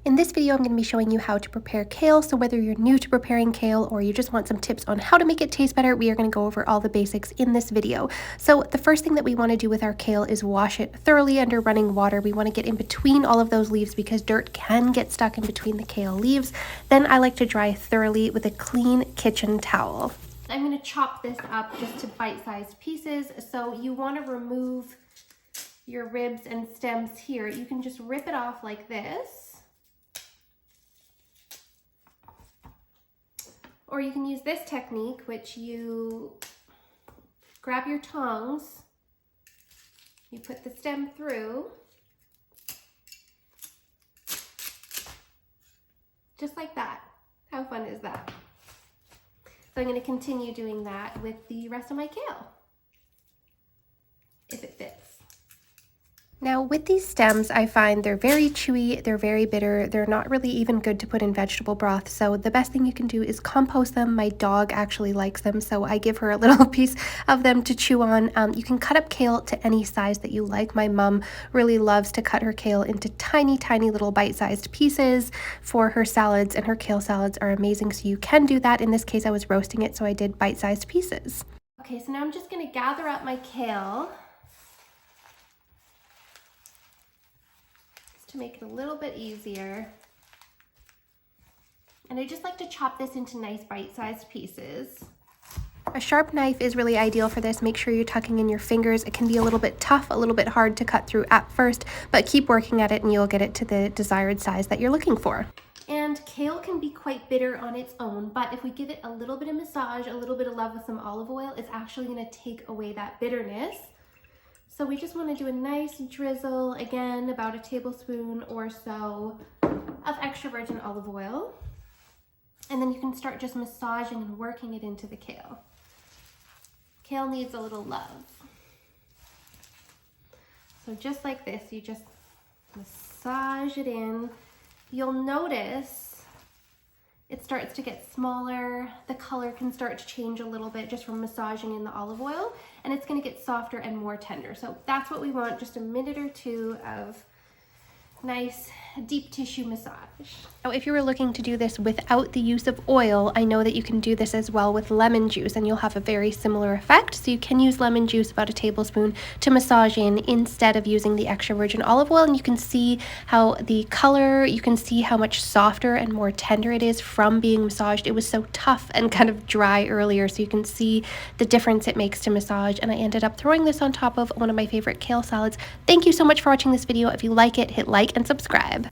In this video, I'm going to be showing you how to prepare kale, so whether you're new to preparing kale or you just want some tips on how to make it taste better, we are going to go over all the basics in this video. So the first thing that we want to do with our kale is wash it thoroughly under running water. We want to get in between all of those leaves because dirt can get stuck in between the kale leaves. Then I like to dry thoroughly with a clean kitchen towel. I'm going to chop this up just to bite-sized pieces. So you want to remove your ribs and stems here. You can just rip it off like this. Or you can use this technique, which you grab your tongs, you put the stem through, just like that. How fun is that? So I'm going to continue doing that with the rest of my kale, if it fits. Now with these stems, I find they're very chewy, they're very bitter, they're not really even good to put in vegetable broth, so the best thing you can do is compost them. My dog actually likes them, so I give her a little piece of them to chew on. You can cut up kale to any size that you like. My mom really loves to cut her kale into tiny, tiny little bite-sized pieces for her salads, and her kale salads are amazing, so you can do that. In this case, I was roasting it, so I did bite-sized pieces. Okay, so now I'm just going to gather up my kale to make it a little bit easier. And I just like to chop this into nice bite-sized pieces. A sharp knife is really ideal for this. Make sure you're tucking in your fingers. It can be a little bit tough, a little bit hard to cut through at first, but keep working at it and you'll get it to the desired size that you're looking for. And kale can be quite bitter on its own, but if we give it a little bit of massage, a little bit of love with some olive oil, it's actually going to take away that bitterness. So we just want to do a nice drizzle, again, about a tablespoon or so of extra virgin olive oil. And then you can start just massaging and working it into the kale. Kale needs a little love. So just like this, you just massage it in. You'll notice it starts to get smaller. The color can start to change a little bit just from massaging in the olive oil, and it's going to get softer and more tender. So that's what we want, just a minute or two of nice deep tissue massage. Now, if you were looking to do this without the use of oil, I know that you can do this as well with lemon juice and you'll have a very similar effect. So you can use lemon juice, about a tablespoon, to massage in instead of using the extra virgin olive oil, and you can see how the color, you can see how much softer and more tender it is from being massaged. It was so tough and kind of dry earlier, so you can see the difference it makes to massage. And I ended up throwing this on top of one of my favorite kale salads. Thank you so much for watching this video. If you like it, hit like and subscribe.